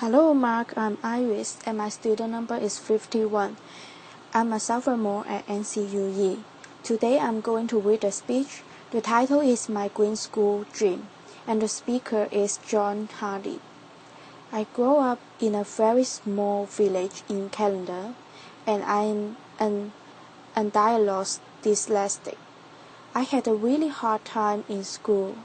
Hello Mark, I'm Iris and my student number is 51. I'm a sophomore at NCUE. Today I'm going to read a speech. The title is My Green School Dream and the speaker is John Hardy. I grew up in a very small village in Canada and I'm an undiagnosed dyslexic. I had a really hard time in school.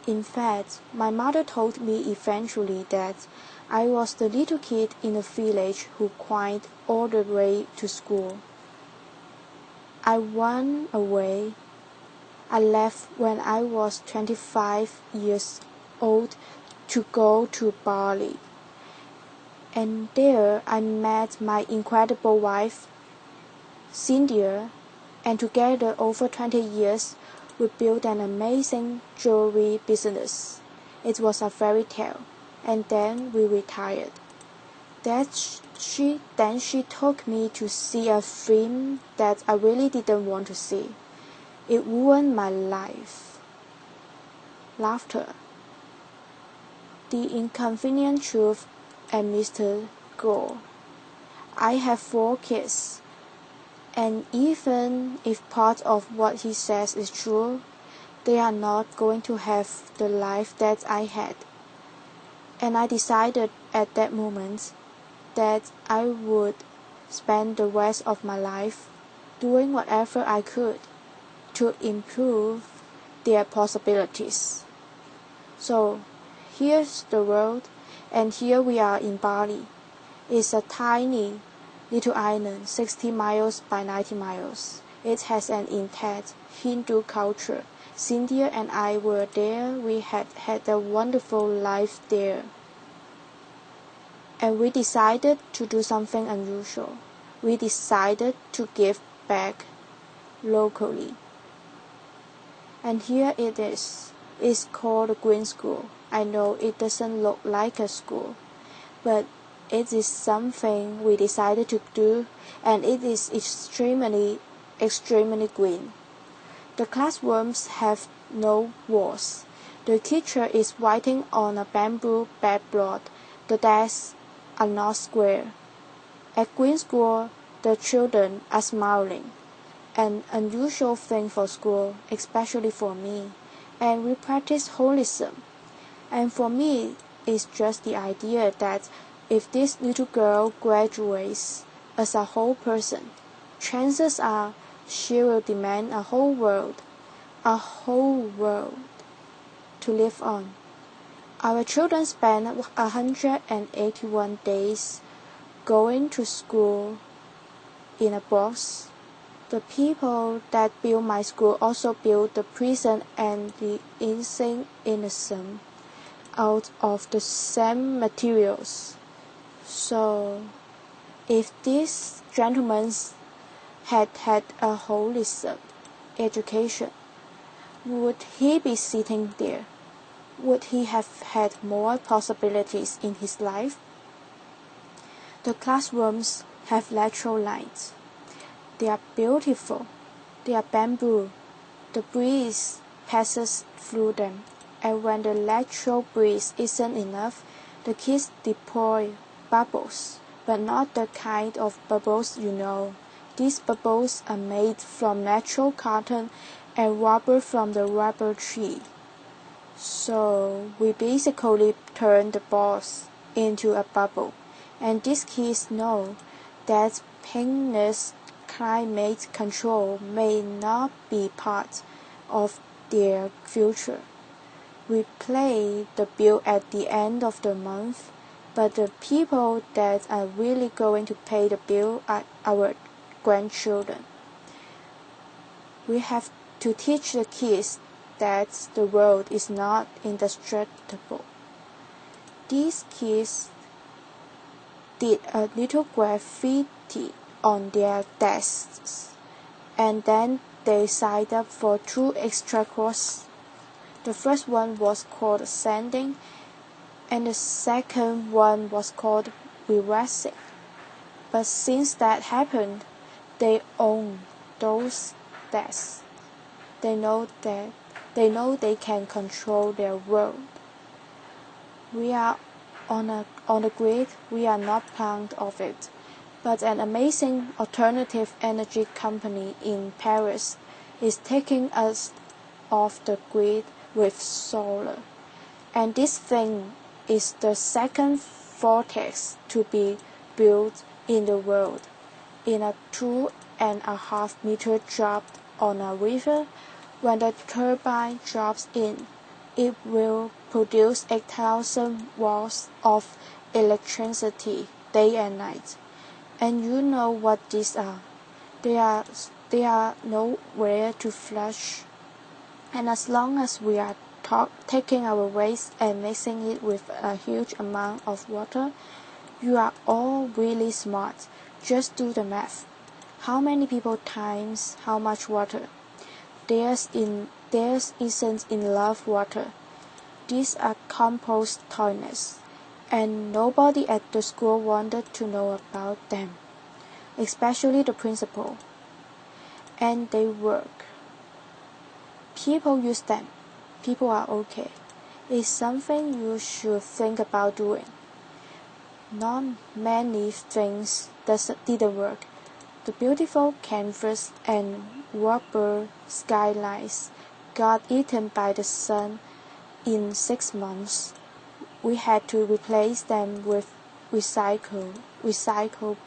In fact, my mother told me eventually that I was the little kid in the village who cried all the way to school. I ran away. I left when I was 25 years old to go to Bali. And there I met my incredible wife, Cynthia, and together over 20 years, we built an amazing jewelry business. It was a fairy tale. And then we retired. Then she took me to see a film that I really didn't want to see. It ruined my life. Laughter. The Inconvenient Truth and Mr. Gore. I have 4 kids, and even if part of what he says is true, they are not going to have the life that I had. And I decided at that moment that I would spend the rest of my life doing whatever I could to improve their possibilities. So here's the world, and here we are in Bali. It's a tiny little island, 60 miles by 90 miles. It has an intact Hindu culture. Cynthia and I were there. We had a wonderful life there. And we decided to do something unusual. We decided to give back locally. And here it is. It's called the Green School. I know it doesn't look like a school, but it is something we decided to do, and it is extremely green. The classrooms have no walls. The teacher is writing on a bamboo backboard. The desks are not square. At Green School, the children are smiling, an unusual thing for school, especially for me, and we practice holism. And for me, it's just the idea that if this little girl graduates as a whole person, chances are she will demand a whole world to live on. Our children spend 181 days going to school in a box. The people that built my school also built the prison and the insane innocent out of the same materials. So, if this gentleman had a holistic education, would he be sitting there? Would he have had more possibilities in his life? The classrooms have lateral lines. They are beautiful. They are bamboo. The breeze passes through them, and when the lateral breeze isn't enough, the kids deploy bubbles, but not the kind of bubbles you know. These bubbles are made from natural cotton and rubber from the rubber tree. So we basically turn the balls into a bubble, and these kids know that painless climate control may not be part of their future. We pay the bill at the end of the month, but the people that are really going to pay the bill are our grandchildren. We have to teach the kids that the world is not indestructible. These kids did a little graffiti on their desks, and then they signed up for 2 extra courses. The first one was called sanding, and the second one was called relaxing. But since that happened, they own those desks. They know they can control their world. We are On the grid, we are not proud of it, but an amazing alternative energy company in Paris is taking us off the grid with solar. And this thing is the second vortex to be built in the world. In a 2.5-meter drop on a river, when the turbine drops in, it will produce 8,000 watts of electricity day and night. And you know what these are. They are nowhere to flush. And as long as we are taking our waste and mixing it with a huge amount of water, you are all really smart. Just do the math. How many people times how much water? Theirs isn't enough water. These are compost toilets, and nobody at the school wanted to know about them, especially the principal. And they work. People use them. People are okay. It's something you should think about doing. Not many things didn't work. The beautiful canvas and rubber skylines got eaten by the sun in 6 months. We had to replace them with recyclable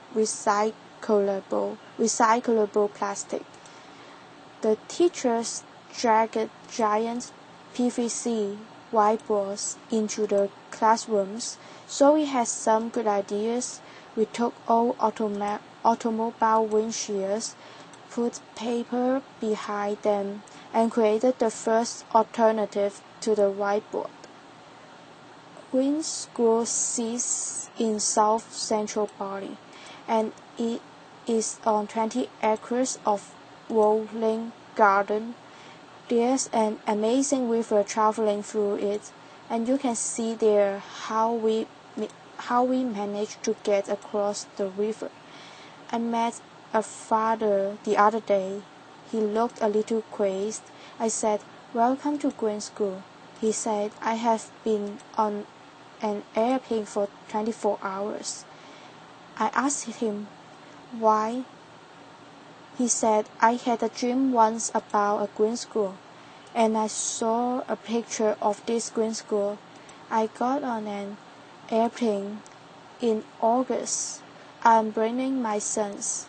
plastic. The teachers dragged giant PVC whiteboards into the classrooms, so we had some good ideas. We took old automobile windshields, put paper behind them, and created the first alternative to the whiteboard. Queen's School sits in South Central Bali, and it is on 20 acres of rolling garden. There's an amazing river traveling through it, and you can see there how we managed to get across the river. I met a father the other day. He looked a little crazed. I said, "Welcome to Queen's School." He said, "I have been on an airplane for 24 hours. I asked him, "Why?" He said, "I had a dream once about a green school, and I saw a picture of this green school. I got on an airplane in August. I'm bringing my sons."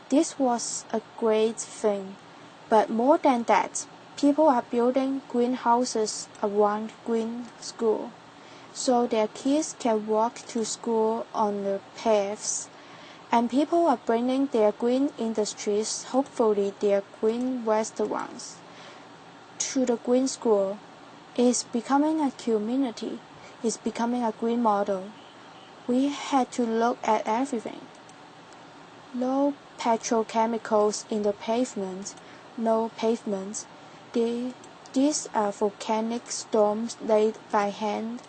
This was a great thing, but more than that, people are building greenhouses around green school, so their kids can walk to school on the paths. And people are bringing their green industries, hopefully their green restaurants, to the green school. It's becoming a community. It's becoming a green model. We had to look at everything. No petrochemicals in the pavement. No pavement. These are volcanic storms laid by hand.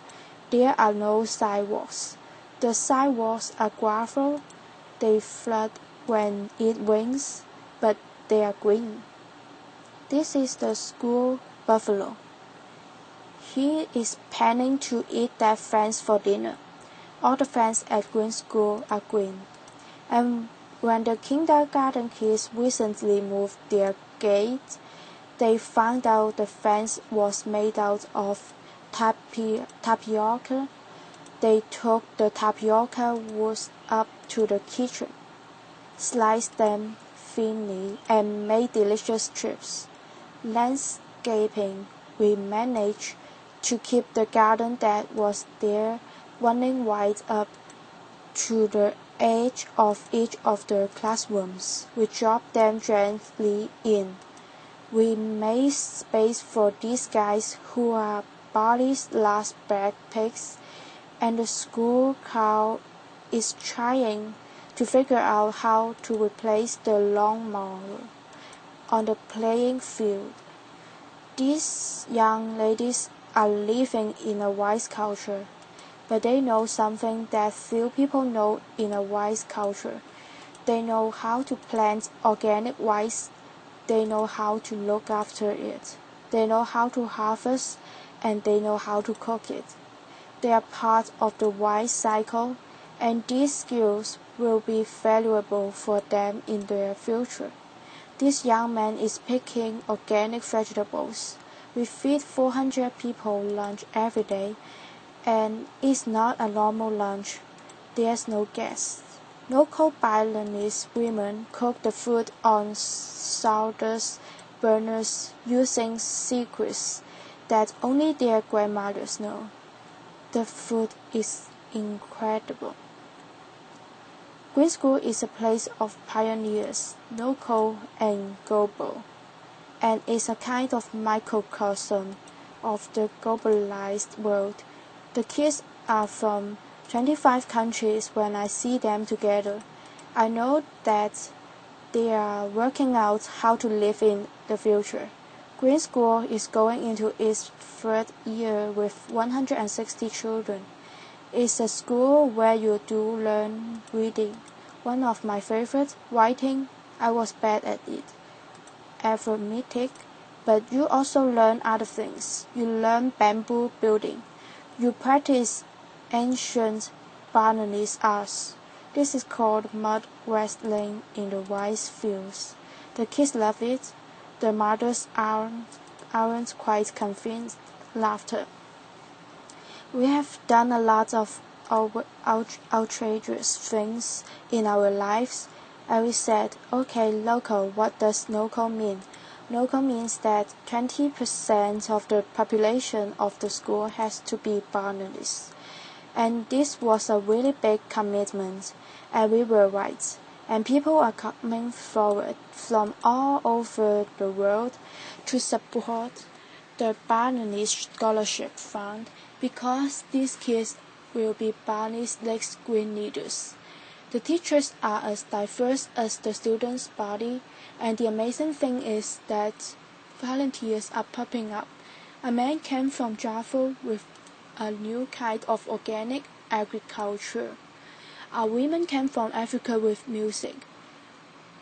There are no sidewalks. The sidewalks are gravel. They flood when it rains, but they are green. This is the school buffalo. He is planning to eat their friends for dinner. All the friends at green school are green. And when the kindergarten kids recently moved their gate, they found out the fence was made out of tapioca. They took the tapioca roots up to the kitchen, sliced them thinly, and made delicious chips. Landscaping, we managed to keep the garden that was there running right up to the edge of each of the classrooms. We dropped them gently in. We made space for these guys who are Bali's last black pigs, and the school cow is trying to figure out how to replace the lawnmower on the playing field. These young ladies are living in a wise culture, but they know something that few people know in a wise culture. They know how to plant organic rice. They know how to look after it. They know how to harvest, and they know how to cook it. They are part of the wise cycle, and these skills will be valuable for them in their future. This young man is picking organic vegetables. We feed 400 people lunch every day, and it's not a normal lunch. There's no gas. Local Balinese women cook the food on sawdust burners using secrets that only their grandmothers know. The food is incredible. Green School is a place of pioneers, local and global, and is a kind of microcosm of the globalized world. The kids are from 25 countries. When I see them together, I know that they are working out how to live in the future. Green School is going into its third year with 160 children. It's a school where you do learn reading. One of my favorites, writing. I was bad at it. Arithmetic. But you also learn other things. You learn bamboo building. You practice ancient Balinese arts. This is called mud wrestling in the rice fields. The kids love it. The mothers aren't quite convinced. Laughter. We have done a lot of outrageous things in our lives. And we said, okay, local, what does local mean? Local means that 20% of the population of the school has to be Balinese. And this was a really big commitment, and we were right. And people are coming forward from all over the world to support the Balinese Scholarship Fund because these kids will be Balinese next green leaders. The teachers are as diverse as the students' body, and the amazing thing is that volunteers are popping up. A man came from Java with a new kind of organic agriculture. Our women came from Africa with music.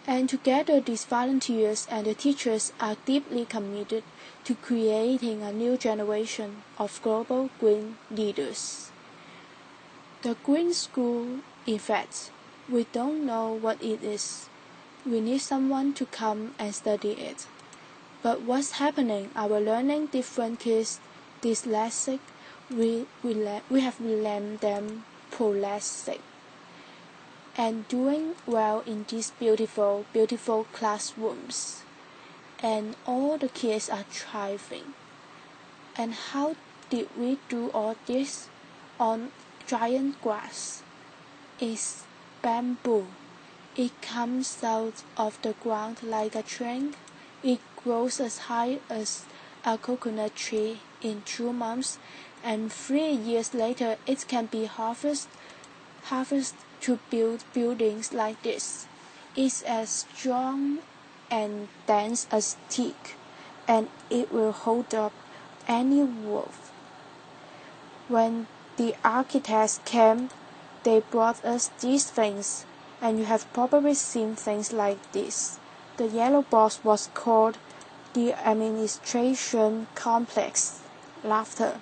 And together these volunteers and the teachers are deeply committed to creating a new generation of global green leaders. The Green School, in fact, we don't know what it is. We need someone to come and study it. But what's happening? Our learning different kids dyslexic, we have named them prolexic, and doing well in these beautiful, beautiful classrooms. And all the kids are thriving. And how did we do all this? On giant grass. It's bamboo. It comes out of the ground like a tree. It grows as high as a coconut tree in 2 months, and 3 years later it can be harvested to build buildings like this. It's as strong and dense as teak, and it will hold up any wolf. When the architects came, they brought us these things, and you have probably seen things like this. The yellow box was called the administration complex. Laughter.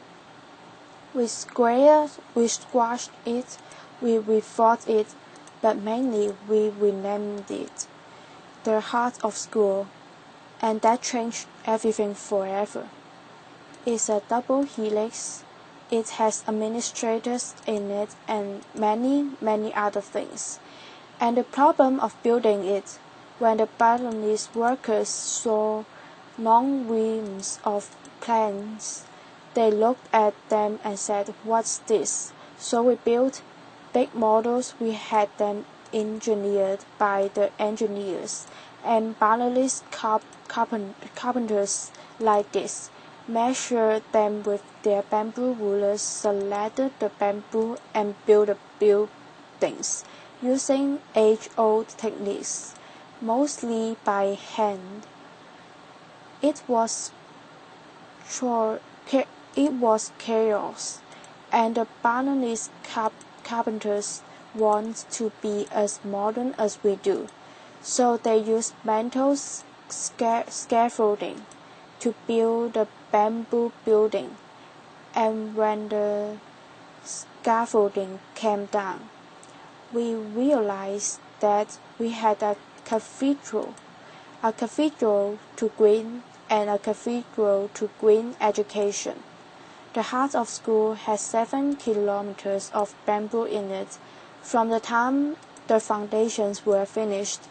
We squashed it, we rethought it, but mainly we renamed it the heart of school, and that changed everything forever. It's a double helix. It has administrators in it and many, many other things. And the problem of building it, when the Balinese workers saw long reams of plans, they looked at them and said, "What's this?" So we built big models. We had them engineered by the engineers, and Balinese carpenters like this measured them with their bamboo rulers, selected the bamboo, and built the buildings using age-old techniques, mostly by hand. It was chaos, and the Balinese carpenters want to be as modern as we do, so they used metal scaffolding to build the bamboo building. And when the scaffolding came down, we realized that we had a cathedral to green and a cathedral to green education. The heart of school has 7 kilometers of bamboo in it. From the time the foundations were finished,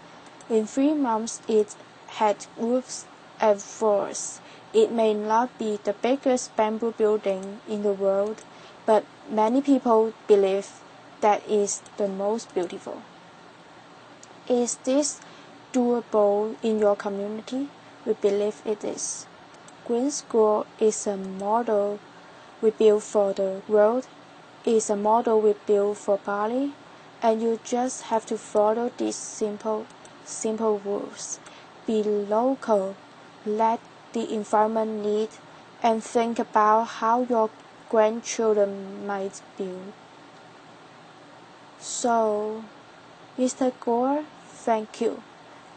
in 3 months it had roofs and floors. It may not be the biggest bamboo building in the world, but many people believe that is the most beautiful. Is this doable in your community? We believe it is. Green School is a model we build for the world, is a model we build for Bali, and you just have to follow these simple rules. Be local, let the environment lead, and think about how your grandchildren might build. So, Mr. Gore, thank you.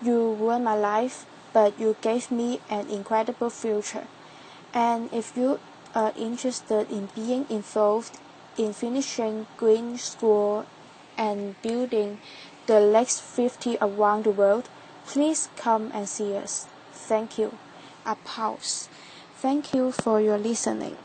You ruined my life, but you gave me an incredible future. And if you are interested in being involved in finishing Green School and building the next 50 around the world, please come and see us. Thank you. A pause. Thank you for your listening.